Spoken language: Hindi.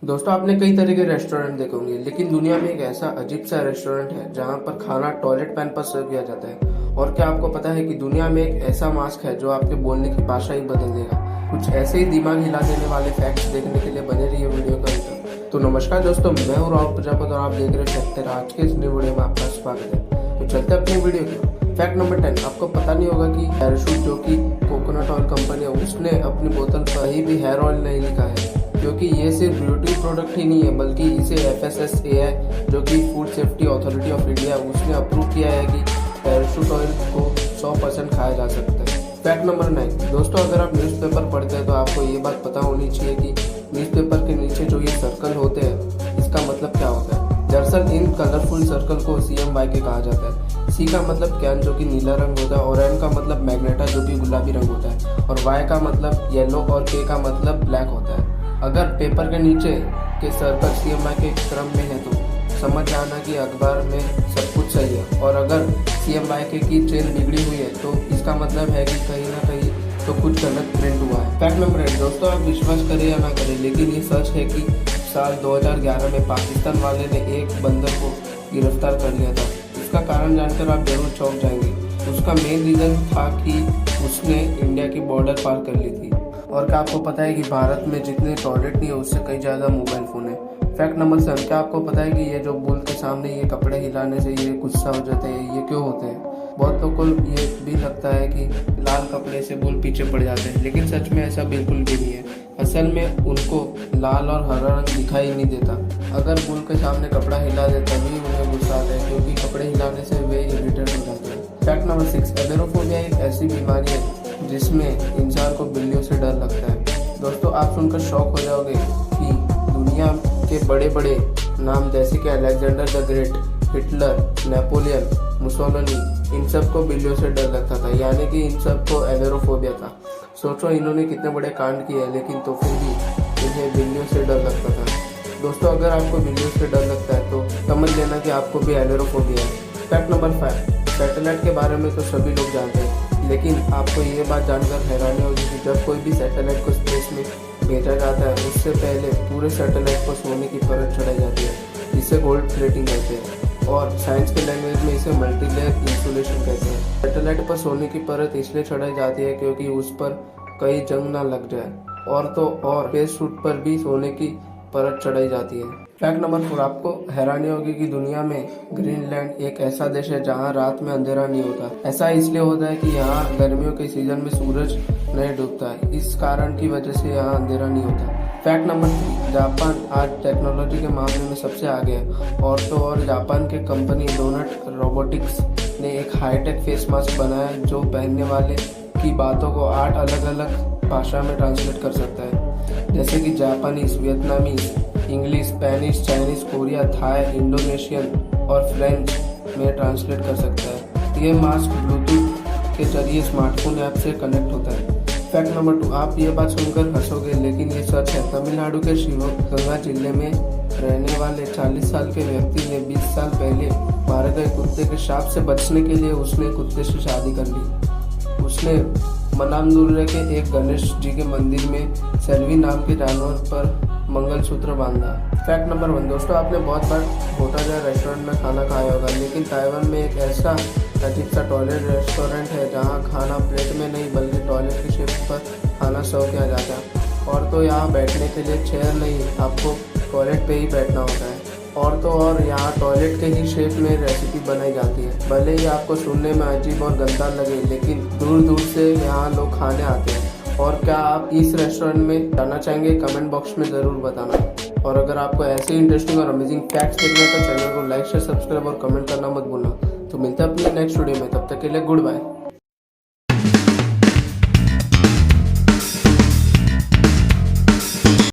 दोस्तों, आपने कई तरह के रेस्टोरेंट देखे होंगे, लेकिन दुनिया में एक ऐसा अजीब सा रेस्टोरेंट है जहां पर खाना टॉयलेट पैन पर सर्व किया जाता है। और क्या आपको पता है कि दुनिया में एक ऐसा मास्क है जो आपके बोलने की भाषा ही बदल देगा। कुछ ऐसे ही दिमाग हिला देने वाले फैक्ट्स देखने के लिए बने रहिए वीडियो का अंत तक। तो नमस्कार दोस्तों, मैं हूं राहुल प्रजापति और आप देख रहे हैं फैक्टर। आज के इस नए वीडियो में आपका स्वागत है। तो चलते अपनी वीडियो की। फैक्ट नंबर 10, आपको पता नहीं होगा कि पैराशूट जो कि कोकोनट ऑयल कंपनी है, उसने अपनी बोतल पर कहीं भी हेयर ऑयल नहीं लिखा है, क्योंकि ये सिर्फ ब्यूटी प्रोडक्ट ही नहीं है बल्कि इसे FSSAI जो कि food safety authority of India, उसने अप्रूव किया है कि पैराशूट ऑयल को 100% खाया जा सकता है। फैक्ट नंबर 9, दोस्तों अगर आप न्यूज़पेपर पढ़ते हैं तो आपको ये बात पता होनी चाहिए कि न्यूज़पेपर के नीचे जो ये सर्कल होते हैं, इसका मतलब क्या होता है। दरअसल इन कलरफुल सर्कल को CMYK कहा जाता है। C का मतलब कैन जो कि नीला रंग होता है, और M का मतलब मैग्नेटा जो कि गुलाबी रंग होता है, और Y का मतलब येलो और K का मतलब ब्लैक होता है। अगर पेपर के नीचे के सर्कल CMYK के क्रम में है तो समझ जाना कि अखबार में सब कुछ सही है, और अगर CMYK की चेन बिगड़ी हुई है तो इसका मतलब है कि कहीं ना कहीं तो कुछ गलत प्रिंट हुआ है। फैक्ट नंबर 8, दोस्तों आप विश्वास करें या ना करें, लेकिन ये सच है कि साल 2011 में पाकिस्तान वाले ने एक बंदर को गिरफ्तार कर लिया था। इसका कारण जानकर आप जरूर चौंक जाएंगे। उसका मेन रीजन था कि उसने इंडिया की बॉर्डर पार कर ली थी। और क्या आपको पता है कि भारत में जितने टॉयलेट नहीं है उससे कई ज़्यादा मोबाइल फ़ोन है। फैक्ट नंबर 7, क्या आपको पता है कि ये जो बुल के सामने ये कपड़े हिलाने से ये गुस्सा हो जाते हैं, ये क्यों होते हैं। बहुत लोगों को ये भी लगता है कि लाल कपड़े से बुल पीछे पड़ जाते हैं, लेकिन सच में ऐसा बिल्कुल भी नहीं है। असल में उनको लाल और हरा रंग दिखाई नहीं देता। अगर बुल के सामने कपड़ा हिला दे तभी उन्हें गुस्सा आता है, क्योंकि कपड़े हिलाने से वे इरिटेट हो जाते हैं। फैक्ट नंबर 6, एमेरोफोबिया एक ऐसी बीमारी है जिसमें इंसान को बिल्लियों से डर लगता है। दोस्तों आप सुनकर शॉक हो जाओगे कि दुनिया के बड़े बड़े नाम जैसे कि Alexander the great, Hitler, Napoleon, Mussolini, इन सब को बिल्लियों से डर लगता था, यानी कि इन सब को एमेरोफोबिया था। सोचो इन्होंने कितने बड़े कांड किए, लेकिन तो फिर भी इन्हें बिल्लियों से डर लगता था। दोस्तों अगर आपको बिल्लियों से डर लगता है तो समझ लेना कि आपको भी एमेरोफोबिया है। फैक्ट नंबर 5, सैटेलाइट के बारे में तो सभी लोग जानते हैं, लेकिन आपको ये बात जानकर हैरानी होगी कि जब कोई भी सैटेलाइट को स्पेस में भेजा जाता है उससे पहले पूरे सैटेलाइट को सोने की परत चढ़ाई जाती है, जिसे गोल्ड प्लेटिंग कहते हैं, और साइंस के लैंग्वेज में इसे मल्टीलेयर इंसुलेशन कहते हैं। सैटेलाइट पर सोने की परत इसलिए चढ़ाई जाती है क्योंकि उस पर कहीं जंग ना लग जाए, और तो और स्पेस सूट पर भी सोने की परत चढ़ाई जाती है। फैक्ट नंबर 4, आपको हैरानी होगी कि दुनिया में ग्रीनलैंड एक ऐसा देश है जहां रात में अंधेरा नहीं होता। ऐसा इसलिए होता है कि यहाँ गर्मियों के सीजन में सूरज नहीं डूबता है, इस कारण की वजह से यहाँ अंधेरा नहीं होता। फैक्ट नंबर 3, जापान आज टेक्नोलॉजी के मामले में सबसे आगे है, और तो और जापान के कंपनी डोनट रोबोटिक्स ने एक हाईटेक फेस मास्क बनाया जो पहनने वाले की बातों को 8 अलग अलग भाषा में ट्रांसलेट कर सकता है, जैसे कि Japanese, Vietnamese, English, Spanish, Chinese, Korea, Thai, Indonesian और फ्रेंच में ट्रांसलेट कर सकता है। ये मास्क ब्लूटूथ के जरिए स्मार्टफोन ऐप से कनेक्ट होता है। फैक्ट नंबर 2, आप ये बात सुनकर हंसोगे लेकिन ये सच है। तमिलनाडु के शिवगंगा जिले में रहने वाले 40 साल के व्यक्ति ने 20 साल पहले मारे गए कुत्ते के श्राप से बचने के लिए उसने कुत्ते से शादी कर ली। उसने मनामदुर्रे के एक गणेश जी के मंदिर में सेल्वी नाम के जानवर पर मंगलसूत्र बांधा। फैक्ट नंबर 1, दोस्तों आपने बहुत बार होटल या रेस्टोरेंट में खाना खाया होगा, लेकिन ताइवान में एक ऐसा अजीब सा टॉयलेट रेस्टोरेंट है जहां खाना प्लेट में नहीं बल्कि टॉयलेट की शेप पर खाना सर्व किया जाता है। और तो यहाँ बैठने के लिए चेयर नहीं, आपको टॉयलेट पे ही बैठना होता है, और तो और यहाँ टॉयलेट के ही शेप में रेसिपी बनाई जाती है। भले ही आपको सुनने में अजीब और गंदा लगे, लेकिन दूर दूर से यहाँ लोग खाने आते हैं। और क्या आप इस रेस्टोरेंट में जाना चाहेंगे, कमेंट बॉक्स में ज़रूर बताना। और अगर आपको ऐसे इंटरेस्टिंग और अमेजिंग फैक्ट्स देखना तो चैनल को लाइक, शेयर, सब्सक्राइब और कमेंट करना मत भूलना। तो मिलते हैं अपने नेक्स्ट वीडियो में, तब तक के लिए गुड बाय।